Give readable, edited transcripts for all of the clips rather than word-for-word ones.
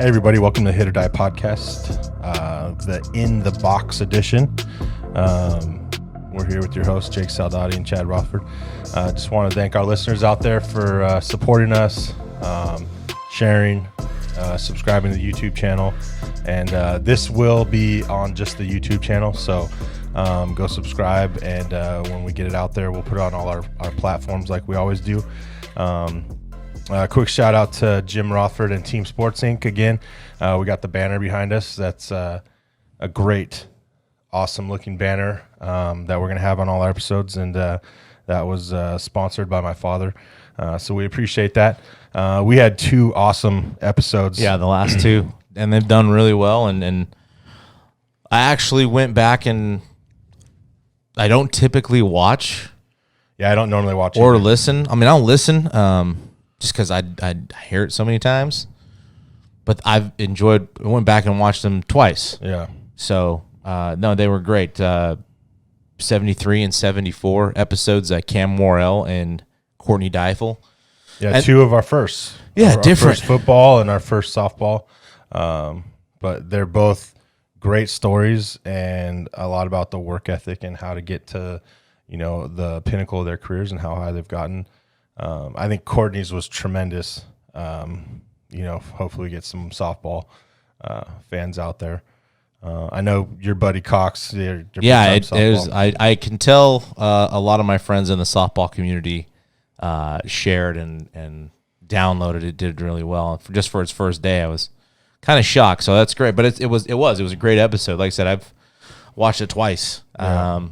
Hey everybody, welcome to HIT.OR.DIE podcast, the In the Box edition. We're here with your hosts, Jake Saldati and Chad Rothford. Just want to thank our listeners out there for supporting us, sharing, subscribing to the YouTube channel. And this will be on just the YouTube channel, so go subscribe. And when we get it out there, we'll put it on all our platforms like we always do. Quick shout out to Jim Rothford and Team Sports Inc. again. We got the banner behind us. That's a great, awesome looking banner that we're going to have on all our episodes. And that was sponsored by my father. So we appreciate that. We had 2 awesome episodes. Yeah, the last 2. And they've done really well. And I actually went back and I don't typically watch. Yeah, I don't normally watch or listen. I mean, I'll listen. Just because I hear it so many times. But I've enjoyed, I went back and watched them twice. Yeah. So, no, they were great. 73 and 74 episodes, Cam Morrell and Courtney Deifel. Yeah, and 2 of our first. Yeah, our different. First football and our first softball. But they're both great stories and a lot about the work ethic and how to get to, the pinnacle of their careers and how high they've gotten. I think Courtney's was tremendous. Hopefully get some softball fans out there. I know your buddy Cox. It was. I can tell a lot of my friends in the softball community shared and downloaded it. Did really well. Just for its first day, I was kind of shocked. So that's great. But it was a great episode. Like I said, I've watched it twice. Yeah.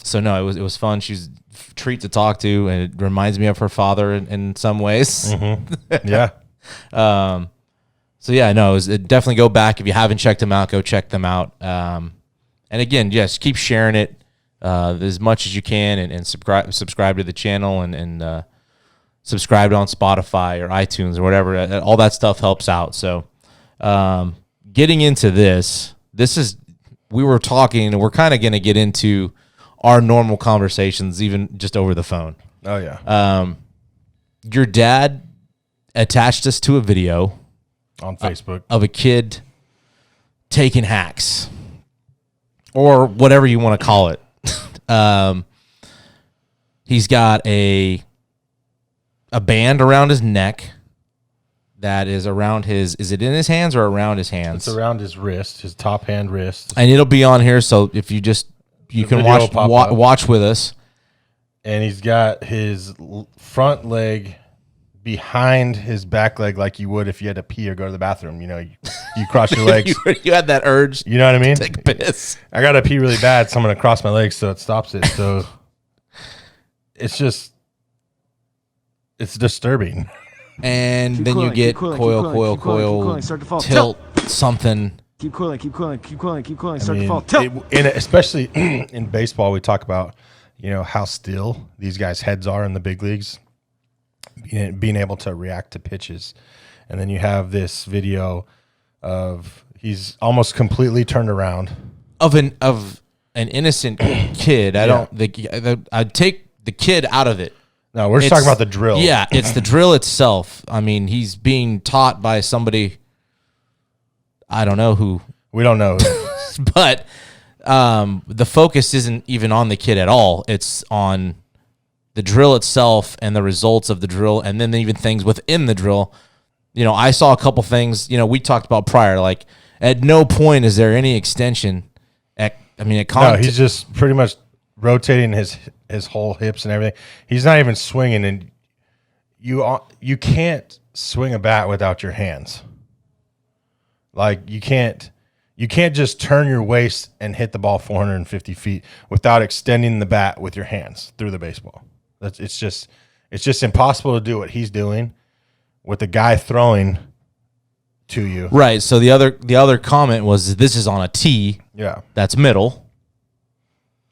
So no, it was fun. She's a treat to talk to, and it reminds me of her father in some ways. Mm-hmm. Yeah. So yeah, no, definitely go back. If you haven't checked them out, go check them out. And again, yes, keep sharing it as much as you can, and subscribe to the channel, and subscribe on Spotify or iTunes or whatever. All that stuff helps out. So getting into this is, we were talking, and we're kind of going to get into our normal conversations, even just over the phone. Oh yeah. Your dad attached us to a video on Facebook of a kid taking hacks, or whatever you want to call it. He's got a band around his neck that is around is it in his hands or around his hands? It's around his wrist, his top hand wrist. And it'll be on here, so if you can watch with us. And he's got his front leg behind his back leg, like you would if you had to pee or go to the bathroom. You cross your legs. you had that urge. You know what I mean? Take a piss. I got to pee really bad, so I'm going to cross my legs so it stops it. So it's disturbing. And then you get coil, tilt, something. Keep cooling. Start to fall. Tilt. Especially in baseball, we talk about, how still these guys' heads are in the big leagues, being able to react to pitches. And then you have this video of he's almost completely turned around. Of an innocent kid. I'd take the kid out of it. No, we're just talking about the drill. Yeah, it's the drill itself. I mean, he's being taught by somebody, I don't know who. We don't know. But the focus isn't even on the kid at all. It's on the drill itself and the results of the drill, and then even things within the drill. I saw a couple things, we talked about prior, like at no point is there any extension. No, he's just pretty much rotating his whole hips and everything. He's not even swinging, and you can't swing a bat without your hands. Like you can't just turn your waist and hit the ball 450 feet without extending the bat with your hands through the baseball. It's just impossible to do what he's doing with the guy throwing to you. Right. So the other comment was, this is on a tee. Yeah. That's middle.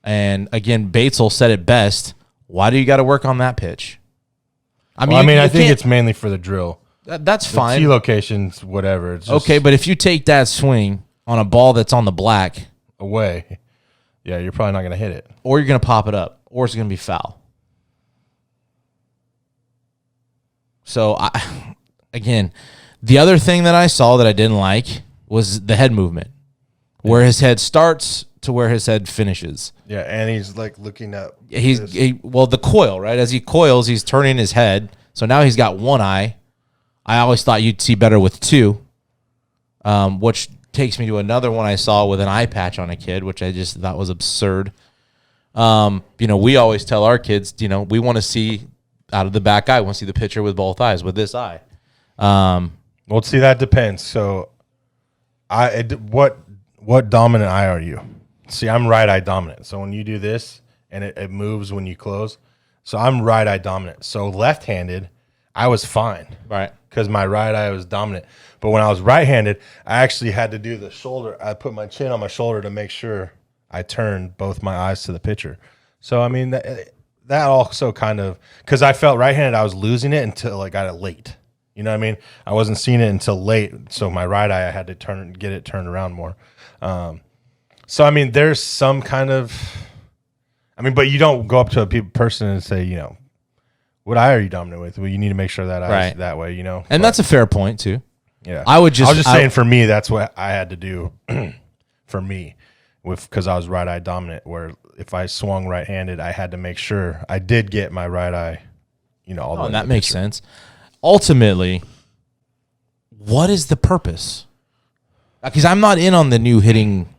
And again, Batesel said it best. Why do you got to work on that pitch? I think it's mainly for the drill. That's fine. Tee locations, whatever. It's just okay, but if you take that swing on a ball that's on the black away, yeah, you're probably not going to hit it. Or you're going to pop it up, or it's going to be foul. So, again, The other thing that I saw that I didn't like was the head movement, where his head starts to where his head finishes. Yeah, and he's like looking up. Well, the coil, right? As he coils, he's turning his head. So now he's got one eye. I always thought you'd see better with two, which takes me to another one I saw with an eye patch on a kid, which I just thought was absurd. We always tell our kids, we want to see out of the back eye. We want to see the picture with both eyes, with this eye. Well, see, that depends. So, what dominant eye are you? See, I'm right eye dominant. So when you do this and it moves when you close, so I'm right eye dominant. So left-handed, I was fine, Right. because my right eye was dominant. But when I was right-handed, I actually had to do the shoulder. I put my chin on my shoulder to make sure I turned both my eyes to the pitcher. So I mean that also kind of, because I felt right-handed, I was losing it until I got it late. You know what I mean? I wasn't seeing it until late, so my right eye I had to get it turned around more. So I mean, there's some kind of, but you don't go up to a person and say, what eye are you dominant with? Well, you need to make sure that eye's that way, And that's a fair point too. Yeah, I was just saying for me, that's what I had to do for me, because I was right eye dominant. Where if I swung right-handed, I had to make sure I did get my right eye, all the way. And that makes sense. Ultimately, what is the purpose? Because I'm not in on the new hitting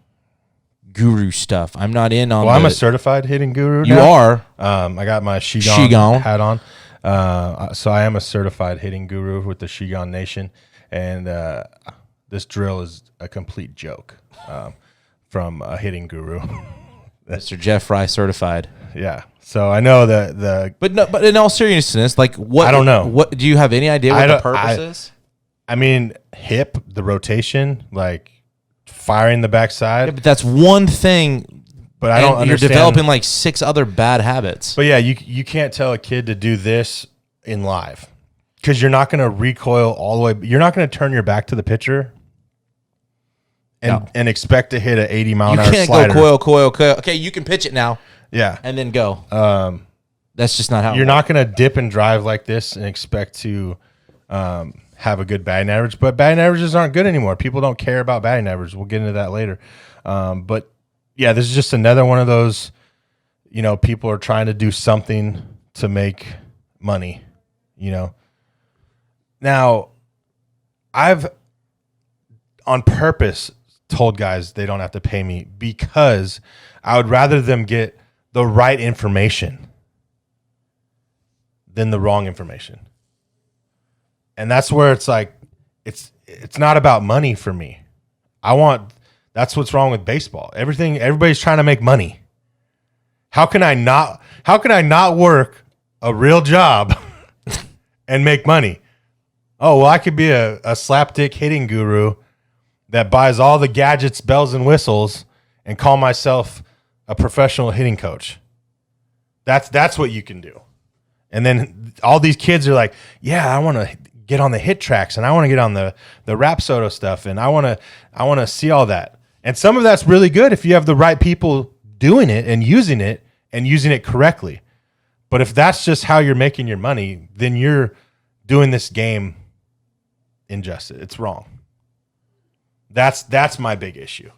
guru stuff. I'm not in on. Well, I'm a certified hitting guru. You now. are. I got my Shigon hat on. So I am a certified hitting guru with the Shigon Nation, and this drill is a complete joke from a hitting guru, Mr. Jeff Fry certified. Yeah. So I know but in all seriousness, like what? I don't know. What do you have any idea what the purpose is? Hip, the rotation, like firing the backside. Yeah, but that's one thing. But I don't understand. You're developing like 6 other bad habits. But yeah, you can't tell a kid to do this in live, because you're not going to recoil all the way. You're not going to turn your back to the pitcher and expect to hit an 80-mile-an-hour slider. You can't go coil. Okay, you can pitch it now. Yeah. And then go. That's just not how you're not going to dip and drive like this and expect to have a good batting average. But batting averages aren't good anymore. People don't care about batting average. We'll get into that later. But yeah, this is just another one of those, people are trying to do something to make money, Now, I've on purpose told guys they don't have to pay me, because I would rather them get the right information than the wrong information. And that's where it's like, it's not about money for me. That's what's wrong with baseball. Everybody's trying to make money. How can I not work a real job and make money? Oh, well, I could be a slapdick hitting guru that buys all the gadgets, bells and whistles, and call myself a professional hitting coach. That's what you can do. And then all these kids are like, yeah, I want to get on the hit tracks, and I want to get on the Rapsodo stuff, and I want to see all that. And some of that's really good if you have the right people doing it and using it correctly. But if that's just how you're making your money, then you're doing this game injustice. It's wrong. That's my big issue.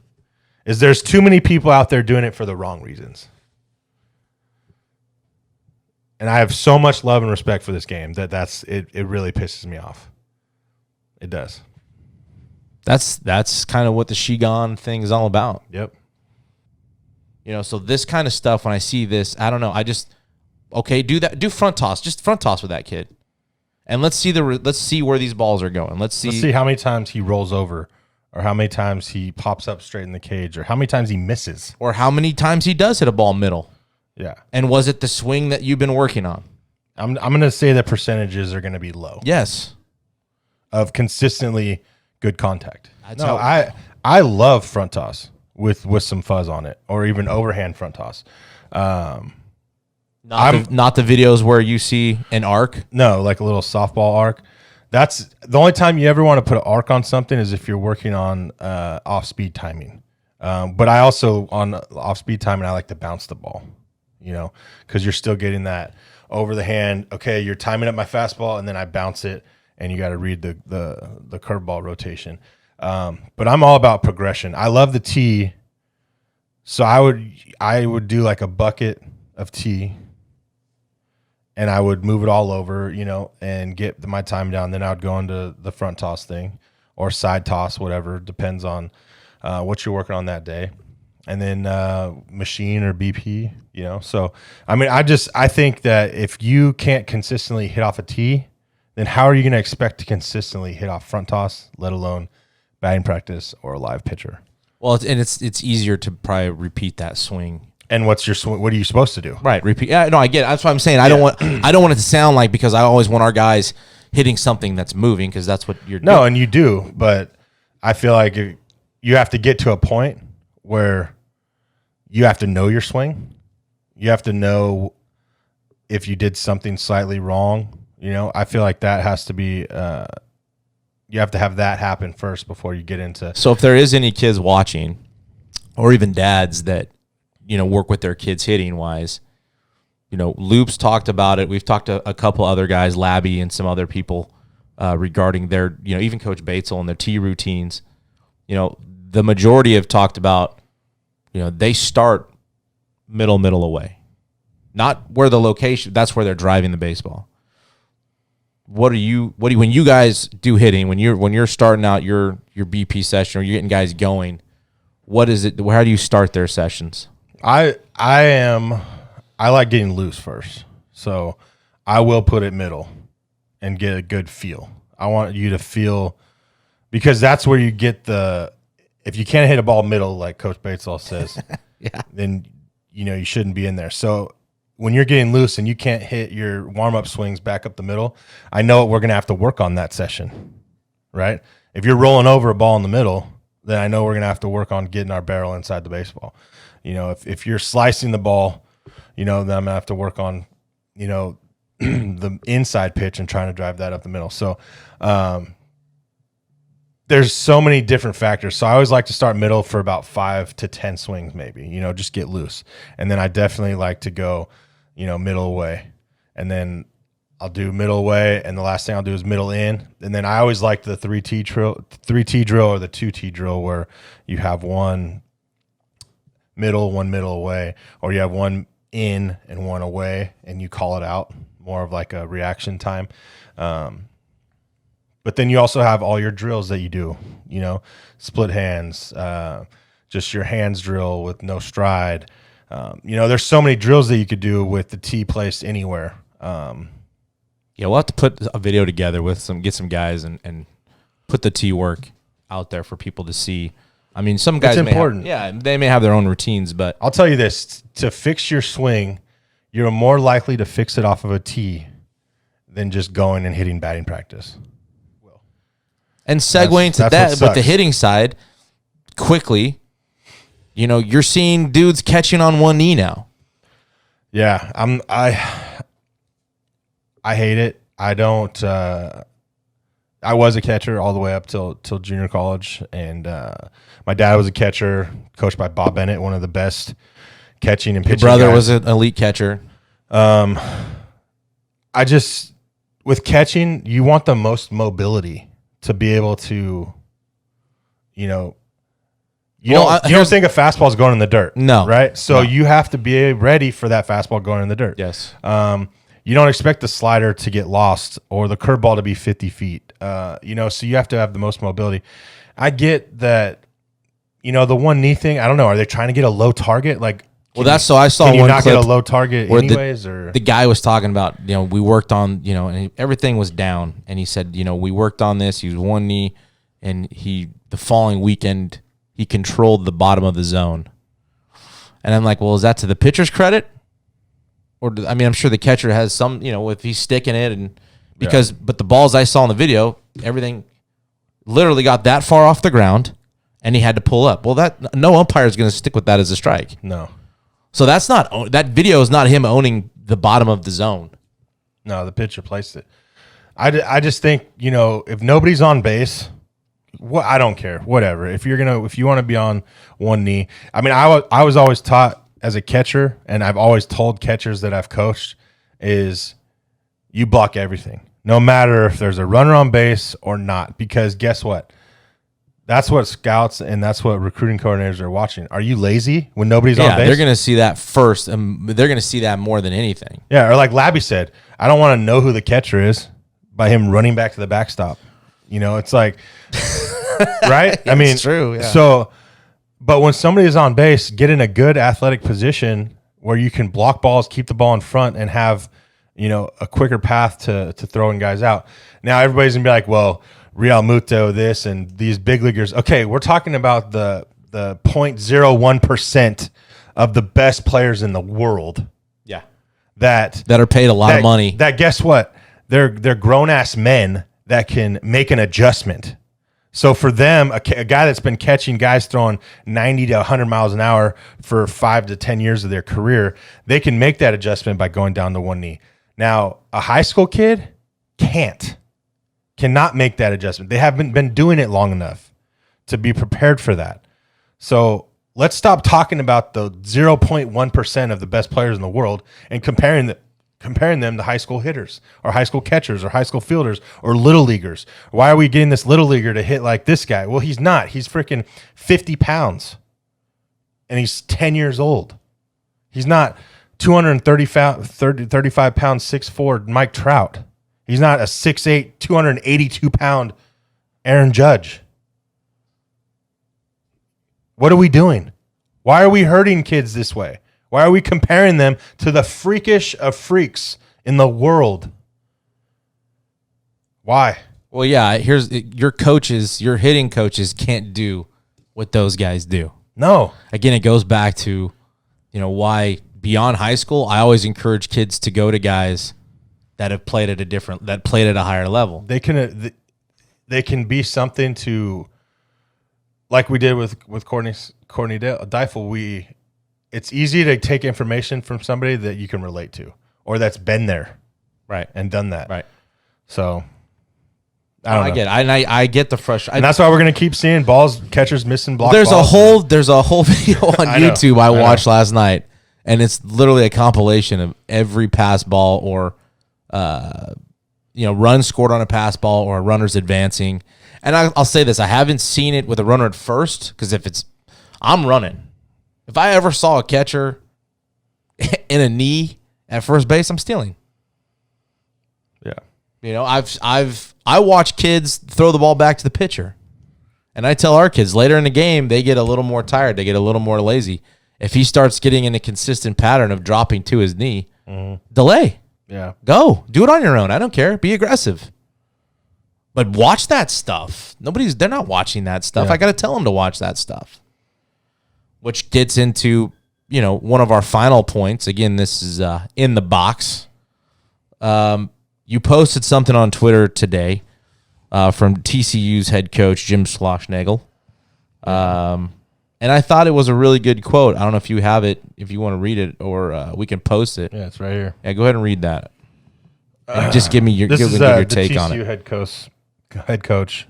Is there's too many people out there doing it for the wrong reasons. And I have so much love and respect for this game that it really pisses me off. It does. That's kind of what the Shigon thing is all about. Yep. So this kind of stuff, when I see this, I don't know. I just, do front toss. Just front toss with that kid. And let's see where these balls are going. Let's see how many times he rolls over, or how many times he pops up straight in the cage, or how many times he misses, or how many times he does hit a ball middle. Yeah. And was it the swing that you've been working on? I'm going to say the percentages are going to be low. Yes. Of consistently good contact. I love front toss with some fuzz on it, or even overhand front toss. Not the videos where you see an arc. No, like a little softball arc. That's the only time you ever want to put an arc on something is if you're working on off-speed timing. But I also, on off-speed timing, I like to bounce the ball, because you're still getting that over the hand. Okay, you're timing up my fastball, and then I bounce it, and you got to read the curveball rotation. But I'm all about progression. I love the tee. So I would do like a bucket of tee, and I would move it all over, and get my time down. Then I would go into the front toss thing or side toss, whatever, depends on what you're working on that day. And then machine or BP, So, I mean, I think that if you can't consistently hit off a tee, then how are you going to expect to consistently hit off front toss, let alone batting practice or a live pitcher? Well, it's easier to probably repeat that swing. And what's your swing? What are you supposed to do? Right, repeat. Yeah, no, I get it. That's what I'm saying. I don't want it to sound like, because I always want our guys hitting something that's moving, because that's what you're doing. No, and you do, but I feel like you have to get to a point where you have to know your swing. You have to know if you did something slightly wrong. I feel like that has to be. You have to have that happen first before you get into. So if there is any kids watching, or even dads that work with their kids hitting wise, Loop's talked about it. We've talked to a couple other guys, Labby and some other people, regarding their even Coach Batesel and their tee routines. The majority have talked about they start middle away, not where the location. That's where they're driving the baseball. When you guys do hitting, when you're starting out your BP session, or you're getting guys going, what is it? How do you start their sessions? I like getting loose first. So I will put it middle and get a good feel. I want you to feel, because that's where you get if you can't hit a ball middle, like Coach Batesall says, yeah, then you shouldn't be in there. So when you're getting loose and you can't hit your warm-up swings back up the middle, I know we're going to have to work on that session, right? If you're rolling over a ball in the middle, then I know we're going to have to work on getting our barrel inside the baseball. If you're slicing the ball, then I'm going to have to work on, the inside pitch and trying to drive that up the middle. So there's so many different factors. So I always like to start middle for about 5 to 10 swings, maybe, just get loose. And then I definitely like to go, middle away. And then I'll do middle away, and the last thing I'll do is middle in. And then I always like the 3T drill or the 2T drill, where you have one middle away, or you have one in and one away, and you call it out, more of like a reaction time. But then you also have all your drills that you do, split hands, just your hands drill with no stride. There's so many drills that you could do with the tee placed anywhere. Yeah, we'll have to put a video together with get some guys and put the tee work out there for people to see. I mean, some guys they may have their own routines, but I'll tell you this: to fix your swing, you're more likely to fix it off of a tee than just going and hitting batting practice. And segueing to that, with the hitting side, quickly, you're seeing dudes catching on one knee now. Yeah, I hate it. I don't. I was a catcher all the way up till junior college, and my dad was a catcher, coached by Bob Bennett, one of the best catching and pitching. Your brother guys. was an elite catcher. With catching, you want the most mobility to be able to, you don't think a fastball is going in the dirt. No. Right? So you have to be ready for that fastball going in the dirt. Yes. You don't expect the slider to get lost or the curveball to be 50 feet. So you have to have the most mobility. I get that, the one knee thing, I don't know. Are they trying to get a low target? Like, I saw one not clip get a low target where anyways? The guy was talking about, we worked on, and everything was down. And he said, we worked on this. He was one knee, and the following weekend, he controlled the bottom of the zone. And I'm like, well, is that to the pitcher's credit? Or, I'm sure the catcher has some, if he's sticking it, but the balls I saw in the video, everything literally got that far off the ground, and he had to pull up. Well, no umpire is going to stick with that as a strike. No. So that video is not him owning the bottom of the zone. No, the pitcher placed it. I just think, if nobody's on base, I don't care, whatever. If you want to be on one knee, I was always taught as a catcher, and I've always told catchers that I've coached, is you block everything. no matter if there's a runner on base or not. Because guess what? That's what scouts and that's what recruiting coordinators are watching. Are you lazy when nobody's on base? They're going to see that first. They're going to see that more than anything. Yeah, or like Labby said, I don't want to know who the catcher is by him running back to the backstop. It's like, right? I mean, it's true. Yeah. So, but when somebody is on base, get in a good athletic position where you can block balls, keep the ball in front, and have a quicker path to throwing guys out. Now everybody's gonna be like, well, Real Muto, this and these big leaguers. Okay, we're talking about the 0.01% of the best players in the world. Yeah, that are paid a lot of money. That guess what? They're grown ass men that can make an adjustment. So for them, a guy that's been catching guys throwing 90 to 100 miles an hour for 5 to 10 years of their career, they can make that adjustment by going down to one knee. Now, a high school kid cannot make that adjustment. They haven't been doing it long enough to be prepared for that. So let's stop talking about the 0.1% of the best players in the world and comparing them to high school hitters or high school catchers or high school fielders or little leaguers. Why are we getting this little leaguer to hit like this guy? Well, he's not. He's freaking 50 pounds and he's 10 years old. He's not 35 pounds, 6'4" Mike Trout. He's not a 6'8", 282-pound Aaron Judge. What are we doing? Why are we hurting kids this way? Why are we comparing them to the freakish of freaks in the world? Why? Well, yeah, here's your coaches, your hitting coaches can't do what those guys do. No. Again, it goes back to, why beyond high school, I always encourage kids to go to guys that played at a higher level. They can be something to, like we did with Courtney Deifel. It's easy to take information from somebody that you can relate to or that's been there, right, and done that, right. So I get it. I get the frustration, and that's why we're gonna keep seeing catchers missing block. There's a whole video on YouTube I watched last night, and it's literally a compilation of every pass ball or run scored on a pass ball or runners advancing. And I'll say this: I haven't seen it with a runner at first, because I'm running. If I ever saw a catcher in a knee at first base, I'm stealing. Yeah. I watch kids throw the ball back to the pitcher. And I tell our kids later in the game, they get a little more tired. They get a little more lazy. If he starts getting in a consistent pattern of dropping to his knee, delay. Yeah. Go. Do it on your own. I don't care. Be aggressive. But watch that stuff. They're not watching that stuff. Yeah. I got to tell them to watch that stuff. Which gets into, one of our final points. Again, this is in the box. You posted something on Twitter today from TCU's head coach, Jim Schlossnagle. And I thought it was a really good quote. I don't know if you have it, if you want to read it, or we can post it. Yeah, it's right here. Yeah, go ahead and read that. And just give me your take on it. TCU head coach.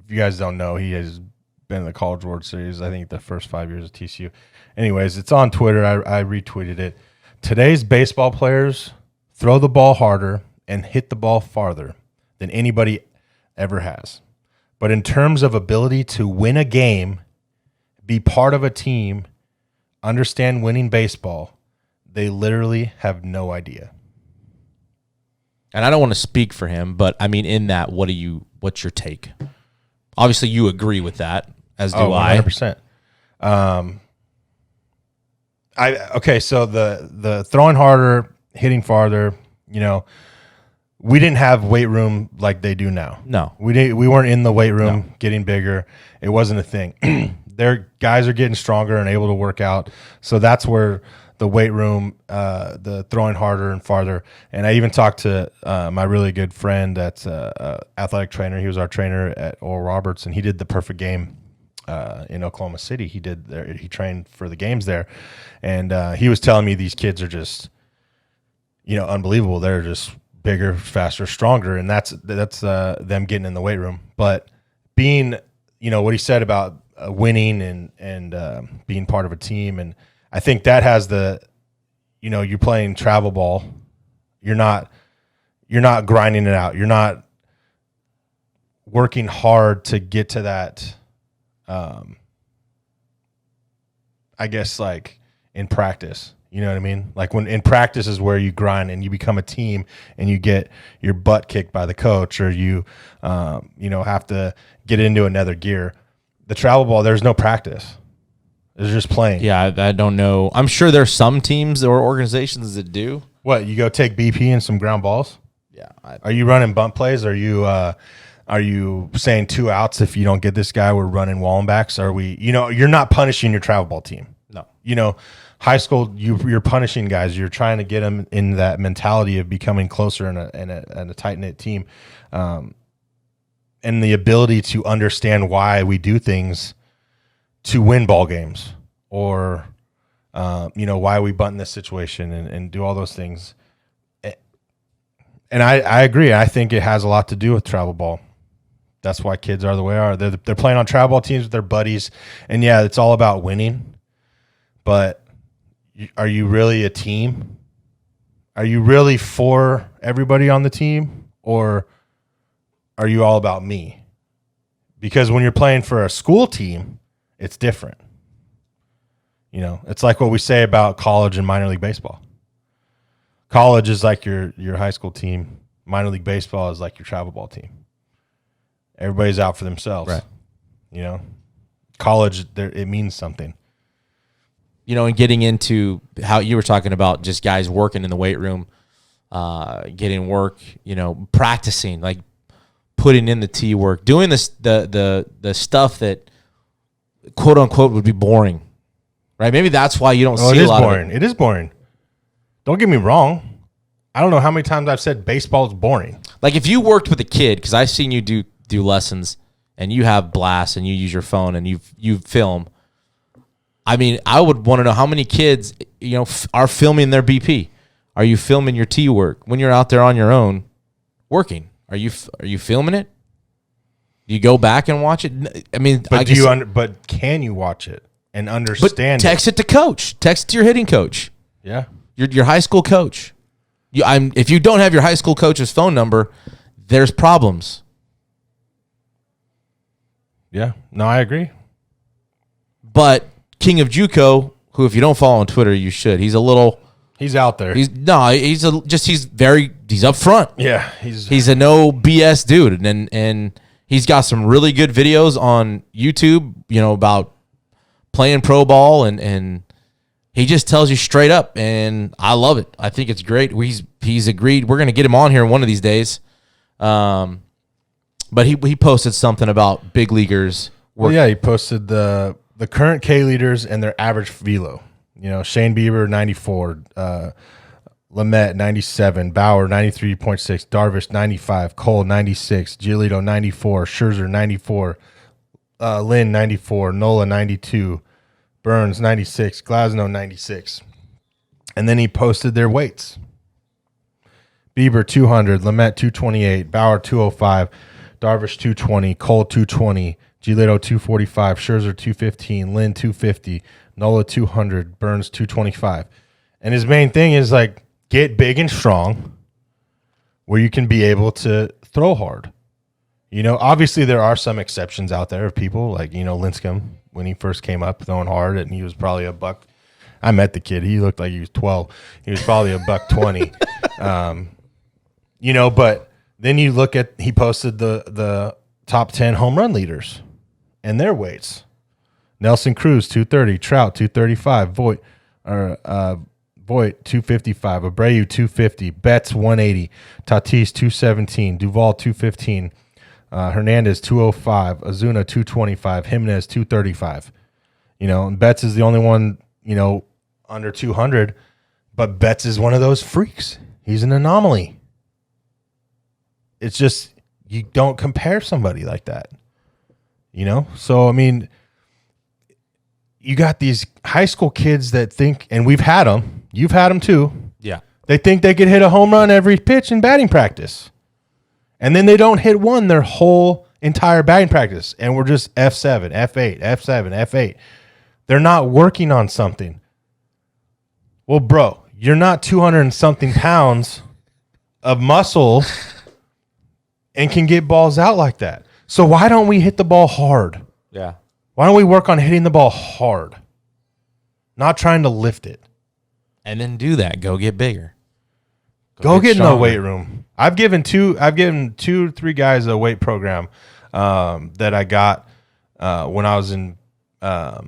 If you guys don't know, he has been in the College World Series, I think, the first 5 years of TCU. Anyways, it's on Twitter. I retweeted it. Today's baseball players throw the ball harder and hit the ball farther than anybody ever has. But in terms of ability to win a game, be part of a team, understand winning baseball, they literally have no idea. And I don't want to speak for him, but in that, what's your take? Obviously, you agree with that, as do 100%. So the throwing harder, hitting farther, we didn't have weight room like they do now. No. We weren't in the weight room getting bigger. It wasn't a thing. Their guys are getting stronger and able to work out. So that's where the weight room, the throwing harder and farther. And I even talked to my really good friend that's an athletic trainer. He was our trainer at Oral Roberts, and he did the perfect game in Oklahoma City. He trained for the games there. And he was telling me these kids are just, unbelievable. They're just bigger, faster, stronger. And that's them getting in the weight room. But being, what he said about winning and being part of a team, and I think that has you're playing travel ball You're not grinding it out. You're not working hard to get to that. I guess like in practice, you know what I mean? Like when in practice is where you grind and you become a team and you get your butt kicked by the coach, or you have to get into another gear. The travel ball, there's no practice. It's just playing. Yeah, I don't know. I'm sure there's some teams or organizations that do. What, you go take BP and some ground balls? Yeah. Are you running bunt plays? Are you saying 2 outs if you don't get this guy? We're running wall and backs. Are we? You're not punishing your travel ball team. No. High school, you're punishing guys. You're trying to get them in that mentality of becoming closer in a tight knit team, and the ability to understand why we do things to win ball games, or why we bunt in this situation and do all those things. And I agree. I think it has a lot to do with travel ball. That's why kids are the way they are. They're playing on travel ball teams with their buddies, and yeah, it's all about winning. But are you really a team? Are you really for everybody on the team, or are you all about me? Because when you're playing for a school team, it's different. It's like what we say about college and minor league baseball. College is like your high school team. Minor league baseball is like your travel ball team. Everybody's out for themselves. Right. College, it means something. And getting into how you were talking about just guys working in the weight room, getting work, practicing, like putting in the T work, doing this, the stuff that quote unquote would be boring, right? Maybe that's why you don't see a lot of it. It is boring. Don't get me wrong. I don't know how many times I've said baseball is boring. Like if you worked with a kid, because I've seen you do lessons and you have blasts and you use your phone and you film. I mean, I would want to know how many kids, are filming their BP. Are you filming your T work when you're out there on your own working? Are you filming it? Do you go back and watch it? I mean, but can you watch it and understand? Text it to coach. Text it to your hitting coach. Yeah, your high school coach. If you don't have your high school coach's phone number, there's problems. Yeah, no, I agree. But King of JUCO, who if you don't follow on Twitter, you should. He's out there. He's up front. Yeah, he's a no BS dude, and he's got some really good videos on YouTube, about playing pro ball, and he just tells you straight up, and I love it. I think it's great. He's agreed. We're going to get him on here one of these days. But he posted something about big leaguers. He posted the current K leaders and their average velo. Shane Bieber 94, Lamet 97, Bauer 93.6, Darvish 95, Cole 96, Giolito 94, Scherzer 94, Lynn 94, Nola 92, Burns 96, Glasnow 96. And then he posted their weights. Bieber 200, Lamet 228, Bauer 205, Darvish 220, Cole 220, Giolito 245, Scherzer 215, Lynn 250, Nola 200, Burns 225. And his main thing is like get big and strong where you can be able to throw hard. Obviously there are some exceptions out there of people like, Lincecum when he first came up throwing hard and he was probably a buck. I met the kid. He looked like he was 12. He was probably a buck 20. But then you look at, he posted the top 10 home run leaders and their weights. Nelson Cruz 230, Trout 235, Voit 255, Abreu 250, Betts 180, Tatis 217, Duvall 215, Hernandez 205, Ozuna 225, Jimenez 235. And Betts is the only one, under 200, but Betts is one of those freaks. He's an anomaly. It's just you don't compare somebody like that. So I mean, you got these high school kids that think, and we've had them. You've had them too. Yeah. They think they could hit a home run every pitch in batting practice. And then they don't hit one their whole entire batting practice. And we're just F7, F8, F7, F8. They're not working on something. Well, bro, you're not 200 and something pounds of muscle and can get balls out like that. So why don't we hit the ball hard? Yeah. Why don't we work on hitting the ball hard? Not trying to lift it. And then do that. Go get bigger. Go get in the weight room. I've given 2-3 guys a weight program that I got when I was in. I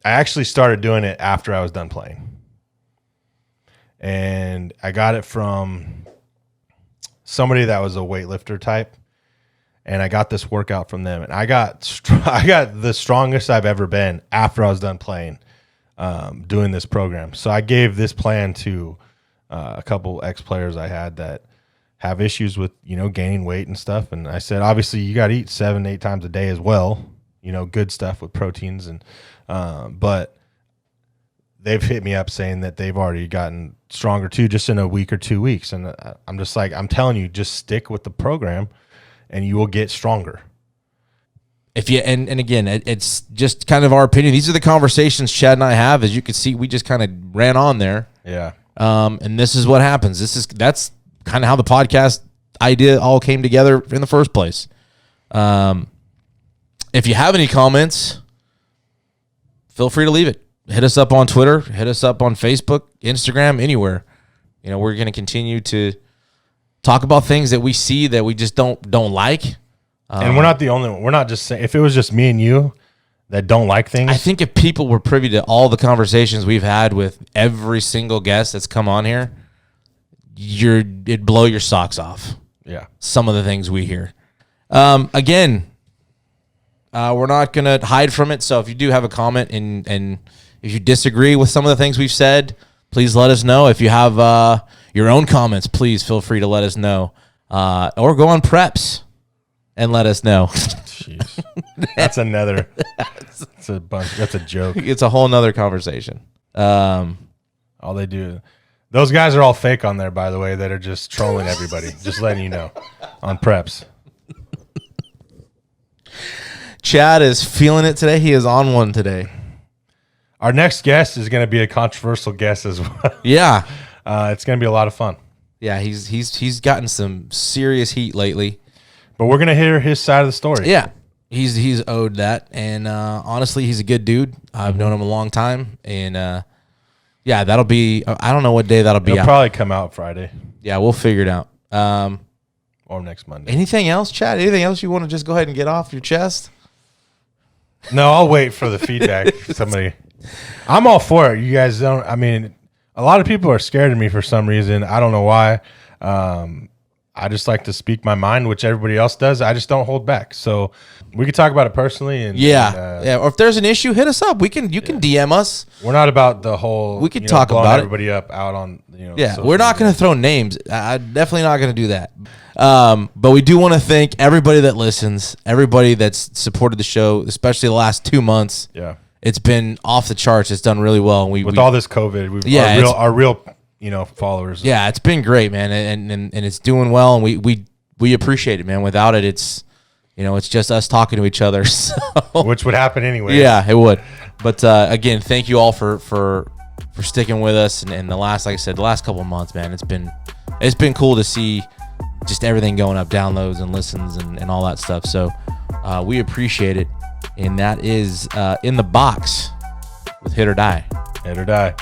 actually started doing it after I was done playing, and I got it from somebody that was a weightlifter type, and I got this workout from them, and I got the strongest I've ever been after I was done playing, doing this program. So I gave this plan to a couple ex-players I had that have issues with, gaining weight and stuff. And I said, obviously you got to eat 7-8 times a day as well, good stuff with proteins. And, but they've hit me up saying that they've already gotten stronger too, just in a week or 2 weeks. And I'm just like, I'm telling you, just stick with the program and you will get stronger. If you, and again, it's just kind of our opinion. These are the conversations Chad and I have. As you can see, we just kind of ran on there. Yeah. And this is what happens. That's kind of how the podcast idea all came together in the first place. If you have any comments, feel free to leave it. Hit us up on Twitter, hit us up on Facebook, Instagram, anywhere. We're going to continue to talk about things that we see that we just don't like. And we're not the only one. We're not just saying, if it was just me and you that don't like things. I think if people were privy to all the conversations we've had with every single guest that's come on here, it'd blow your socks off. Yeah. Some of the things we hear. Again, we're not going to hide from it. So if you do have a comment and if you disagree with some of the things we've said, please let us know. If you have your own comments, please feel free to let us know. Or go on Preps and let us know. Jeez. That's another. That's a joke. It's a whole nother conversation. All they do. Those guys are all fake on there, by the way, that are just trolling everybody. Just letting you know. On Preps. Chad is feeling it today. He is on one today. Our next guest is going to be a controversial guest as well. Yeah. It's going to be a lot of fun. Yeah, he's gotten some serious heat lately. But we're going to hear his side of the story. Yeah. He's owed that. And honestly, he's a good dude. I've known him a long time. And yeah, that'll be, I don't know what day that'll be It'll out. probably come out Friday. Yeah, we'll figure it out. Or next Monday. Anything else, Chad? Anything else you want to just go ahead and get off your chest? No, I'll wait for the feedback. Somebody. I'm all for it. You guys don't, a lot of people are scared of me for some reason. I don't know why. I just like to speak my mind, which everybody else does. I just don't hold back. So we could talk about it personally. And yeah. Or if there's an issue, hit us up. You can DM us. We're not about the whole. We can talk about everybody up out on. Yeah, we're not going to throw names. I'm definitely not going to do that. But we do want to thank everybody that listens, everybody that's supported the show, especially the last 2 months. Yeah, it's been off the charts. It's done really well. And with all this COVID, our real followers. Yeah, it's been great, man, and it's doing well, and we appreciate it, man. Without it, it's just us talking to each other, so. Which would happen anyway. Yeah, it would. But again, thank you all for sticking with us, and the last, like I said, the last couple of months, man, it's been cool to see just everything going up, downloads and listens and all that stuff. So we appreciate it, and that is In the Box with Hit or Die. Hit or Die.